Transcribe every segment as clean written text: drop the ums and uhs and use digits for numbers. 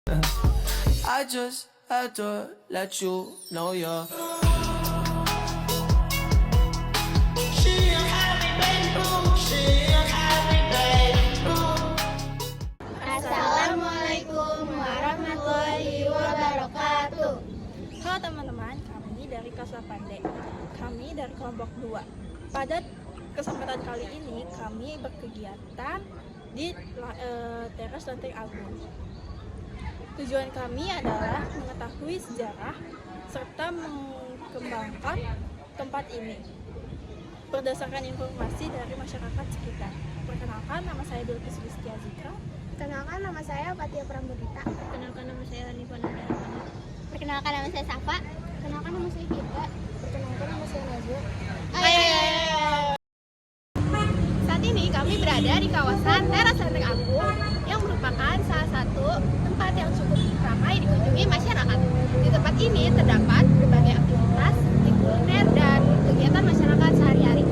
I just had to let you know you're. Assalamualaikum warahmatullahi wabarakatuh. Halo teman-teman, kami dari kelas 8D. Kami dari kelompok 2. Pada kesempatan kali ini kami berkegiatan di teras Lenteng Agung. Tujuan kami adalah mengetahui sejarah serta mengembangkan tempat ini berdasarkan informasi dari masyarakat sekitar. Perkenalkan, nama saya Bilqis Rizky Azika. Perkenalkan, nama saya Fatia Pramudita. Perkenalkan, nama saya Hanifah Nurul. Perkenalkan, nama saya Safa. Perkenalkan, nama saya Gita. Perkenalkan, nama saya Nazwa. Saat ini kami berada di kawasan Teras Lenteng Agung yang merupakan salah satu tempat yang cukup ramai dikunjungi masyarakat. Di tempat ini terdapat berbagai aktivitas, kuliner, dan kegiatan masyarakat sehari-hari.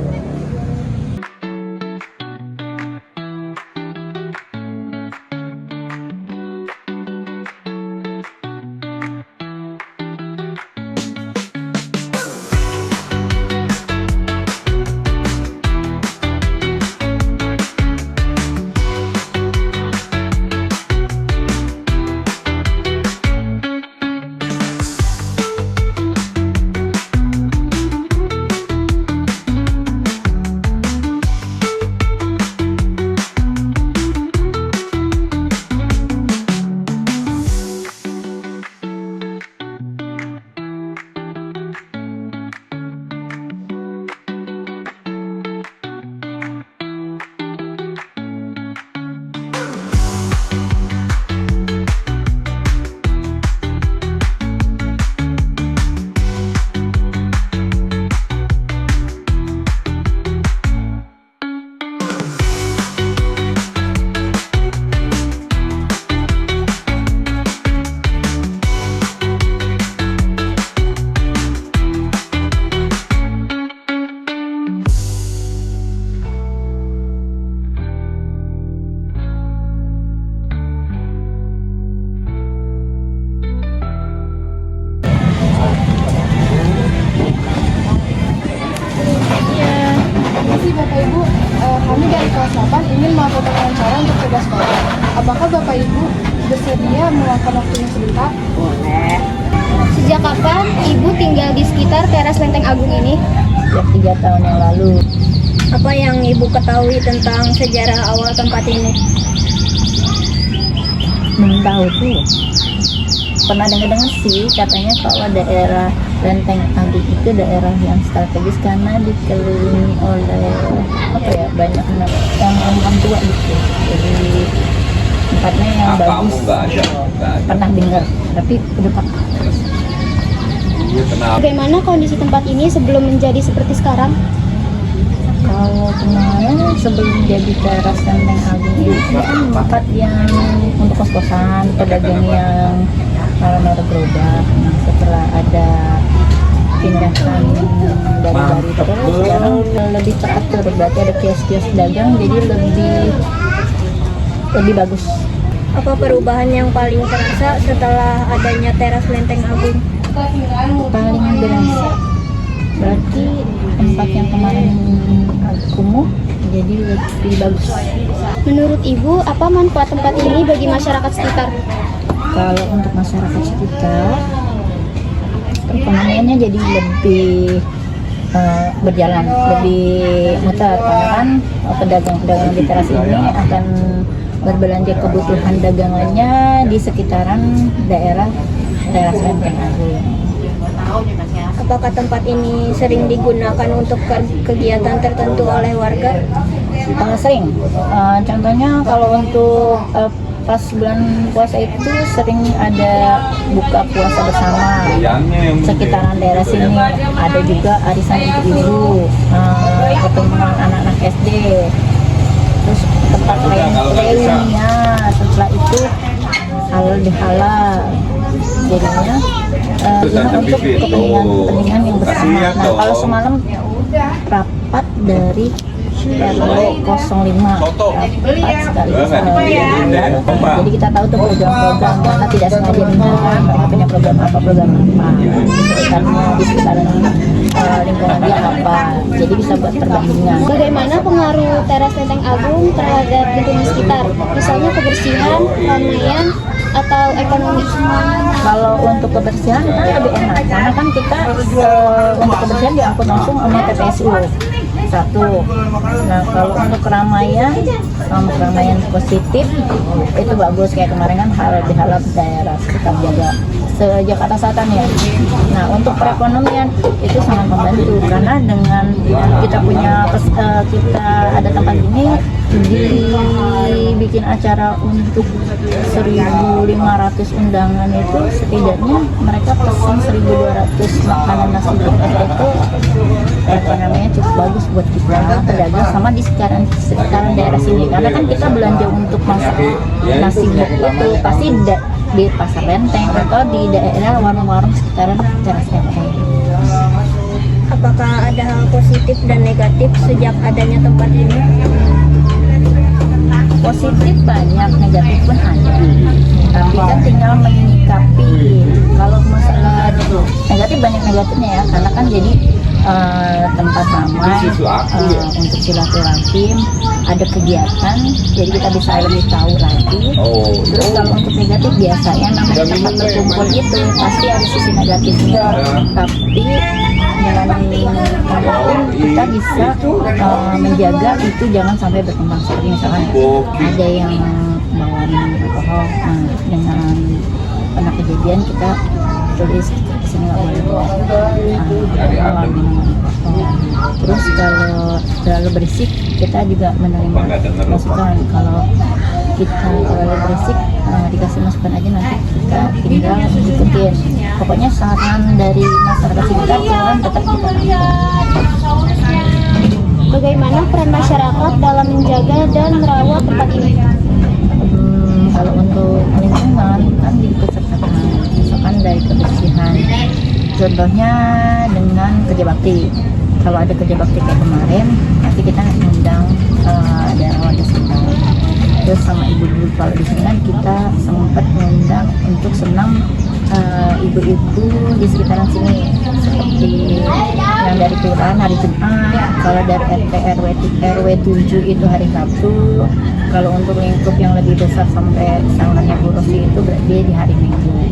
Bapak Ibu, kami dari kelas 8 ingin melakukan wawancara untuk tugas sekolah. Apakah Bapak Ibu bersedia meluangkan waktunya sebentar? Boleh. Sejak kapan Ibu tinggal di sekitar Teras Lenteng Agung ini? Sejak 3 tahun yang lalu. Apa yang Ibu ketahui tentang sejarah awal tempat ini? Tahu tuh. Pernah dengar sih katanya kalau daerah Lenteng Agung itu daerah yang strategis karena dikelilingi oleh banyak orang tua gitu. Jadi tempatnya yang bagus. Pernah dengar, tapi udah pakai. Bagaimana kondisi tempat ini sebelum menjadi seperti sekarang? Kalau kemarin sebelum jadi Teras Lenteng Agung itu kan tempat yang untuk kos-kosan, pedagang yang malam berubah. Nah, setelah ada pindahan dari terus sekarang lebih teratur, berarti ada kios-kios dagang jadi lebih bagus. Apa perubahan yang paling terasa setelah adanya Teras Lenteng Agung? Paling berasa berarti tempat yang kemarin kumuh jadi lebih bagus. Menurut Ibu, apa manfaat tempat ini bagi masyarakat sekitar? Kalau untuk masyarakat sekitar, perekonomiannya jadi lebih berjalan, lebih muter karena kan pedagang-pedagang di teras ini akan berbelanja kebutuhan dagangannya di sekitaran daerah Teras Lenteng Agung. Apakah tempat ini sering digunakan untuk kegiatan tertentu oleh warga? Sering. Contohnya kalau untuk pas bulan puasa itu sering ada buka puasa bersama sekitaran daerah sini. Ada juga arisan ibu-ibu, pertemuan anak-anak SD, terus tempat reuninya. Setelah itu halal bihalal, jadinya untuk kepentingan yang bersama. Nah, kalau semalam rapat dari RW 05 tepat sekaligus jadi kita tahu tuh program-program mereka tidak sengaja menjalankan mereka punya program apa sekitarnya di sekitaran lingkungan dia apa, jadi bisa buat perbandingan. Bagaimana pengaruh teras Lenteng Agung terhadap lingkungan sekitar, misalnya kebersihan, keramaian, atau ekonomi? Kalau untuk kebersihan kan lebih enak karena kan kita untuk kebersihan diangkut langsung sama TPSU satu. Nah kalau untuk keramaian positif itu bagus, kayak kemarin kan halal daerah sekitar Jakarta Selatan ya. Nah untuk perekonomian itu sangat membantu karena dengan kita punya kita ada tempat ini dibikin acara untuk 1.500 undangan itu setidaknya mereka pesan 1.200 makanan nasi butek itu namanya cukup bagus buat kita pedagang sama di sekitaran daerah sini karena kan kita belanja untuk masak nasi butek itu pasti di Pasar Lenteng atau di daerah warung-warung sekitaran teras Lenteng. Apakah ada hal positif dan negatif sejak adanya tempat ini? Positif banyak, negatif pun ada. Tapi kan tinggal menyikapi. Kalau masalah negatif banyak negatifnya ya, karena kan jadi tempat ramai untuk silaturahim, ada kegiatan, jadi kita bisa lebih tahu lagi. Terus kalau untuk negatif biasanya namanya tempat berkumpul itu pasti ada sisi negatifnya. Tapi dengan kita bisa menjaga itu jangan sampai berkembang seperti misalkan ada yang bawa minum alkohol, dengan pernah kejadian kita tulis di sini nggak boleh bawa minum alkohol. Terus kalau terlalu berisik kita juga menerima masukan. Kalau kita terlalu berisik dikasih masukan aja, nanti kita tinggal ikutin. Pokoknya saran dari masyarakat sekitar jangan tetap kita Bagaimana peran masyarakat dalam menjaga dan merawat tempat ini? Kalau untuk lingkungan kan diikutsertakan, misalkan dari kebersihan. Contohnya dengan kerja bakti. Kalau ada kerja bakti kayak kemarin, nanti kita undang ada warga sekitar. Terus sama ibu-ibu, kalau di sini kan kita sempat mengundang untuk senam ibu-ibu di sekitaran sini, seperti yang dari kelurahan hari Jumat, kalau dari RT RW 7 itu hari Sabtu, kalau untuk lingkup yang lebih besar sampai sangannya Bu Rosi itu berarti di hari Minggu.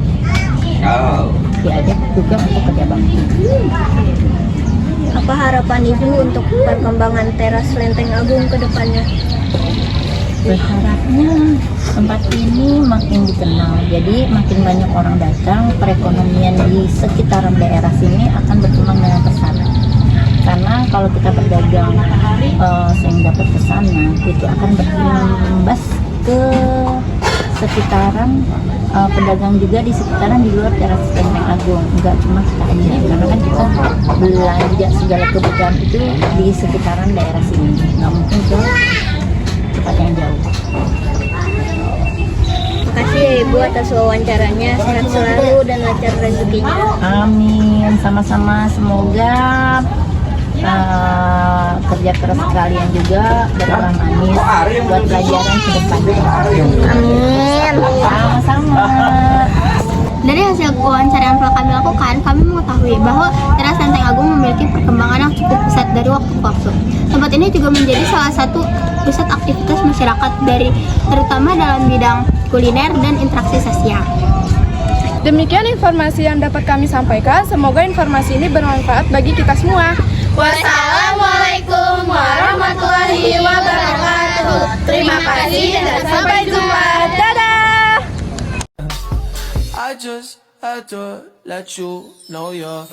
Diajak juga untuk kerja bakti. Apa harapan Ibu untuk perkembangan teras Lenteng Agung ke depannya? Berharapnya tempat ini makin dikenal, jadi makin banyak orang datang, perekonomian di sekitaran daerah sini akan berkembang dengan pesat. Karena kalau kita berdagang sehingga dapat ke sana, itu akan berimbas ke sekitaran pedagang juga di sekitaran di luar teras Lenteng Agung, enggak cuma kita aja, karena kan kita belanja segala kebutuhan itu di sekitaran daerah sini, nggak mungkin ke tempat yang jauh. Makasih ya Ibu atas wawancaranya, sehat selalu dan lancar rezekinya. Amin, sama-sama, semoga kerja keras kalian juga berbuah manis buat pelajaran ke depannya. Amin. Sama-sama. Dari hasil wawancara yang telah kami lakukan, kami mengetahui bahwa teras Lenteng Agung memiliki perkembangan yang cukup pesat dari waktu ke waktu. Tempat ini juga menjadi salah satu pusat aktivitas masyarakat terutama dalam bidang kuliner dan interaksi sosial. Demikian informasi yang dapat kami sampaikan. Semoga informasi ini bermanfaat bagi kita semua. Wassalamualaikum warahmatullahi wabarakatuh. Terima kasih dan sampai jumpa. Dadah. I just had to let you know you're